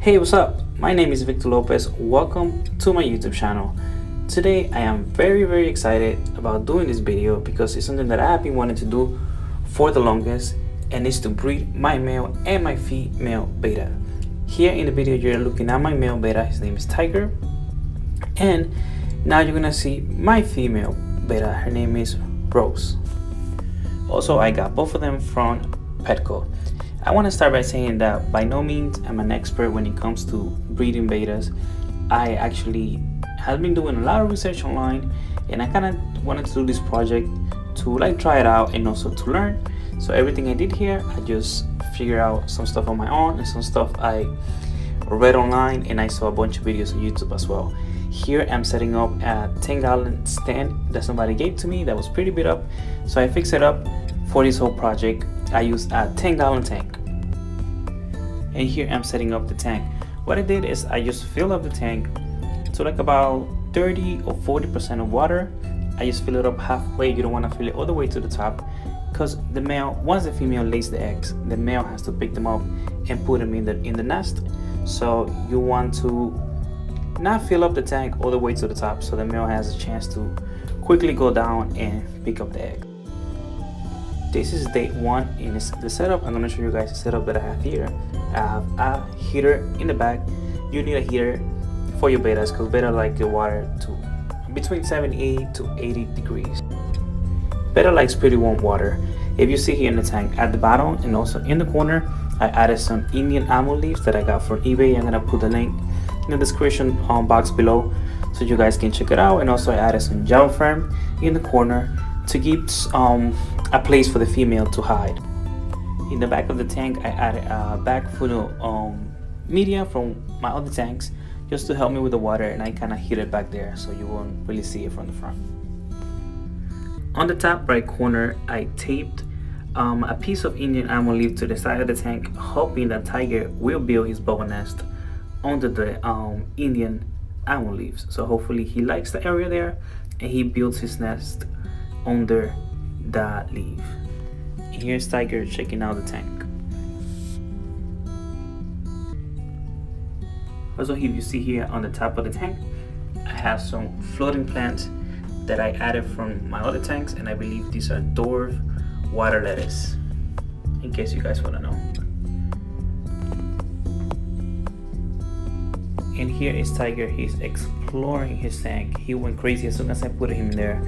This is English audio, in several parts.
Hey, what's up? My name is Victor Lopez. Welcome to my YouTube channel. Today I am very excited about doing this video because it's something that I've been wanting to do for the longest, and it's to breed my male and my female beta. Here in the video you're looking at my male beta. His name is Tiger, and now you're gonna see my female beta. Her name is Rose. Also, I got both of them from Petco. I want to start by saying that by no means am I an expert when it comes to breeding betas. I actually have been doing a lot of research online, and I kind of wanted to do this project to try it out and also to learn. So everything I did here, I just figured out some stuff on my own and some stuff I read online, and I saw a bunch of videos on YouTube as well. Here I'm setting up a 10-gallon stand that somebody gave to me that was pretty beat up, so I fixed it up for this whole project. I used a 10-gallon tank, and here I'm setting up the tank. What I did is I just filled up the tank to about 30 or 40% of water. I just fill it up halfway. You don't want to fill it all the way to the top, because the male, once the female lays the eggs, the male has to pick them up and put them in the nest. So you want to not fill up the tank all the way to the top, so the male has a chance to quickly go down and pick up the egg. This is day one in the setup. I'm going to show you guys the setup that I have here. I have a heater in the back. You need a heater for your betas because beta like the water to between 78 to 80 degrees. Beta likes pretty warm water. If you see here in the tank at the bottom and also in the corner, I added some Indian Almond Leaves that I got from eBay. I'm going to put the link in the description box below so you guys can check it out. And also I added some gel firm in the corner to keep a place for the female to hide. In the back of the tank, I added a bag full of media from my other tanks just to help me with the water, and I kind of hid it back there so you won't really see it from the front. On the top right corner, I taped a piece of Indian almond leaf to the side of the tank, hoping that Tiger will build his bubble nest under the Indian almond leaves. So hopefully he likes the area there and he builds his nest under that leaf. Here's Tiger checking out the tank. Also, if you see here on the top of the tank, I have some floating plants that I added from my other tanks, and I believe these are dwarf water lettuce, in case you guys want to know. And here is Tiger. He's exploring his tank. He went crazy as soon as I put him in there.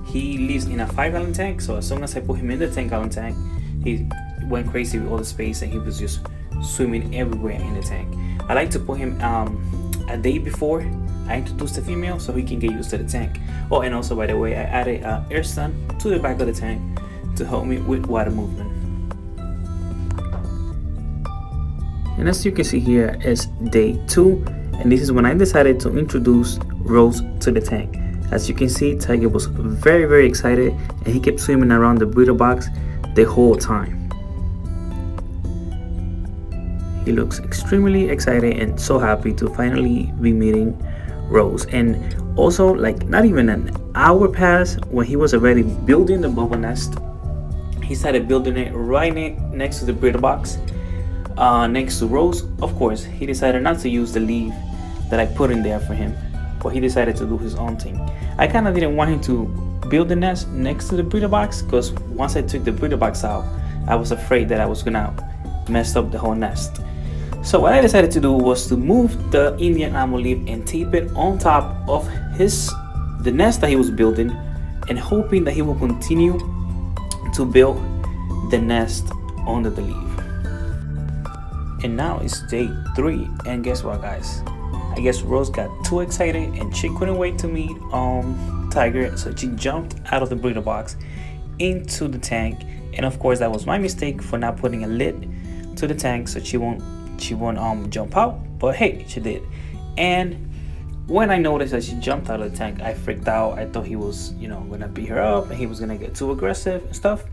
He lives in a 5-gallon tank, so as soon as I put him in the 10-gallon tank, he went crazy with all the space and he was just swimming everywhere in the tank. I like to put him a day before I introduce the female so he can get used to the tank. Oh, and also, by the way, I added air sun to the back of the tank to help me with water movement. And as you can see here is day 2, and this is when I decided to introduce Rose to the tank. As you can see, Tiger was very excited, and he kept swimming around the breeder box the whole time. He looks extremely excited and so happy to finally be meeting Rose. And also, not even an hour passed when he was already building the bubble nest. He started building it right next to the breeder box, next to Rose. Of course, he decided not to use the leaf that I put in there for him, but he decided to do his own thing. I kind of didn't want him to build the nest next to the breeder box, because once I took the breeder box out, I was afraid that I was gonna mess up the whole nest. So what I decided to do was to move the Indian almond leaf and tape it on top of the nest that he was building, and hoping that he will continue to build the nest under the leaf. And now it's day 3, and guess what, guys? I guess Rose got too excited and she couldn't wait to meet Tiger, so she jumped out of the breeder box into the tank. And of course, that was my mistake for not putting a lid to the tank so she won't jump out, but hey, she did. And when I noticed that she jumped out of the tank, I freaked out. I thought he was gonna beat her up and he was gonna get too aggressive and stuff,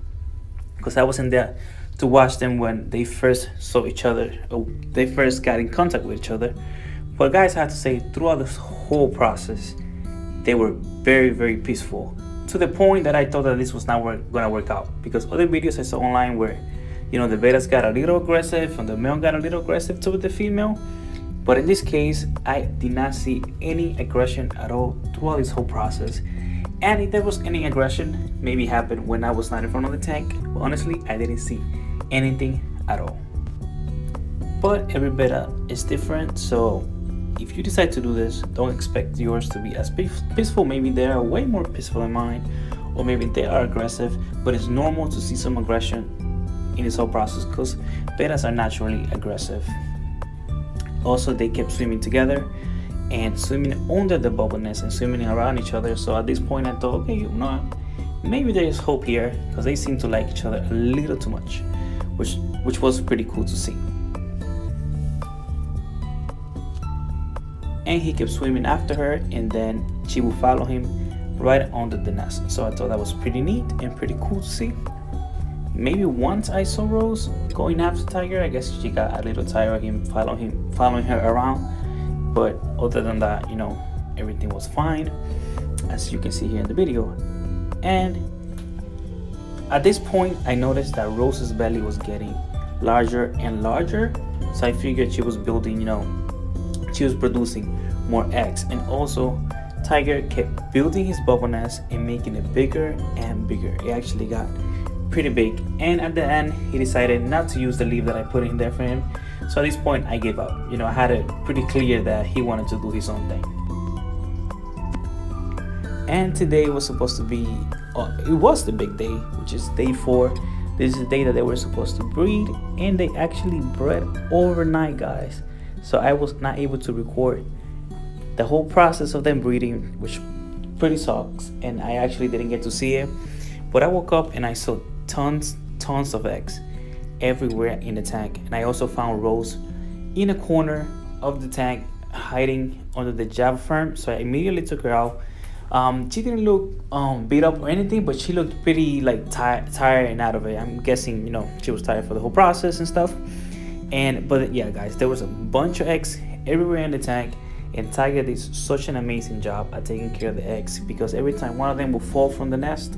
because I wasn't there to watch them when they first saw each other, or they first got in contact with each other. But guys, I have to say, throughout this whole process, they were very peaceful, to the point that I thought that this was not gonna work out, because other videos I saw online where the betas got a little aggressive and the male got a little aggressive toward the female, But in this case, I did not see any aggression at all throughout this whole process. And if there was any aggression, maybe happened when I was not in front of the tank. But honestly, I didn't see anything at all. But every betta is different, so if you decide to do this, don't expect yours to be as peaceful. Maybe they are way more peaceful than mine, or maybe they are aggressive, but it's normal to see some aggression in this whole process because bettas are naturally aggressive. Also, they kept swimming together and swimming under the bubble nest and swimming around each other. So at this point I thought, okay, you know, maybe there is hope here, because they seem to like each other a little too much, which was pretty cool to see. And he kept swimming after her, and then she would follow him right under the nest. So I thought that was pretty neat and pretty cool to see. Maybe once I saw Rose going after Tiger, I guess she got a little tired of him following her around. But other than that, you know, everything was fine, as you can see here in the video. And at this point, I noticed that Rose's belly was getting larger and larger. So I figured she was building, you know, she was producing more eggs. And also, Tiger kept building his bubble nest and making it bigger and bigger. It actually got pretty big, and at the end he decided not to use the leaf that I put in there for him. So at this point I gave up. You know, I had it pretty clear that he wanted to do his own thing. And today was supposed to be it was the big day, which is day 4. This is the day that they were supposed to breed, and they actually bred overnight, guys. So I was not able to record the whole process of them breeding, which pretty sucks, and I actually didn't get to see it. But I woke up and I saw tons of eggs everywhere in the tank. And I also found Rose in a corner of the tank hiding under the Java firm. So I immediately took her out. She didn't look beat up or anything, but she looked pretty like tired and out of it. I'm guessing, you know, she was tired for the whole process and stuff. But yeah, guys, there was a bunch of eggs everywhere in the tank, and Tiger did such an amazing job at taking care of the eggs, because every time one of them would fall from the nest,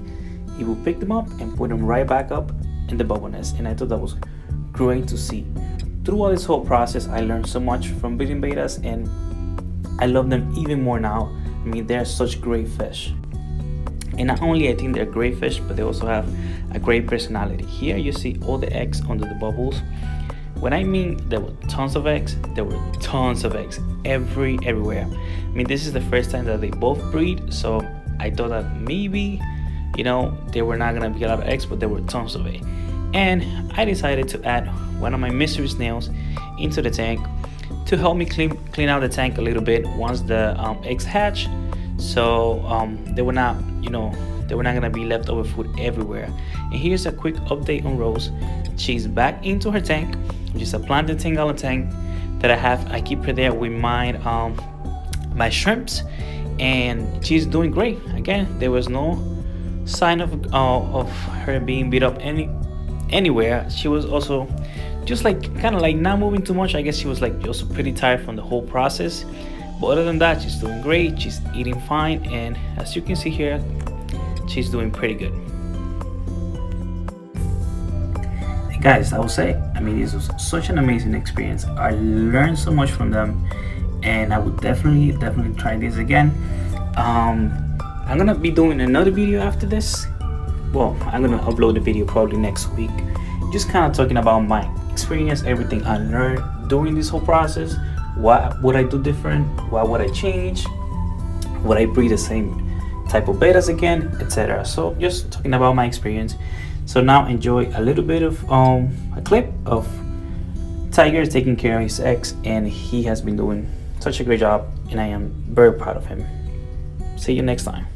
he would pick them up and put them right back up in the bubble nest. And I thought that was great to see. Throughout this whole process, I learned so much from breeding bettas, and I love them even more now. I mean, they're such great fish. And not only I think they're great fish, but they also have a great personality. Here you see all the eggs under the bubbles. When I mean there were tons of eggs, there were tons of eggs everywhere. I mean, this is the first time that they both breed, so I thought that maybe, you know, there were not gonna be a lot of eggs, but there were tons of it. And I decided to add one of my mystery snails into the tank to help me clean out the tank a little bit once the eggs hatch. So they were not, you know, they were not gonna be leftover food everywhere. And here's a quick update on Rose. She's back into her tank, which is a planted 10-gallon tank that I have. I keep her there with my shrimps, and she's doing great. Again, there was no sign of her being beat up anywhere. She was also just like kind of like not moving too much. I guess she was like also pretty tired from the whole process. But other than that, she's doing great. She's eating fine, and as you can see here, she's doing pretty good. Hey guys, I will say, I mean, this was such an amazing experience. I learned so much from them, and I would definitely try this again. I'm gonna be doing another video after this. Well, I'm gonna upload the video probably next week, just kind of talking about my experience, everything I learned during this whole process. What would I do different? What would I change? Would I breed the same type of bettas again, etc.? So just talking about my experience. So now enjoy a little bit of a clip of Tiger taking care of his eggs, and he has been doing such a great job, and I am very proud of him. See you next time.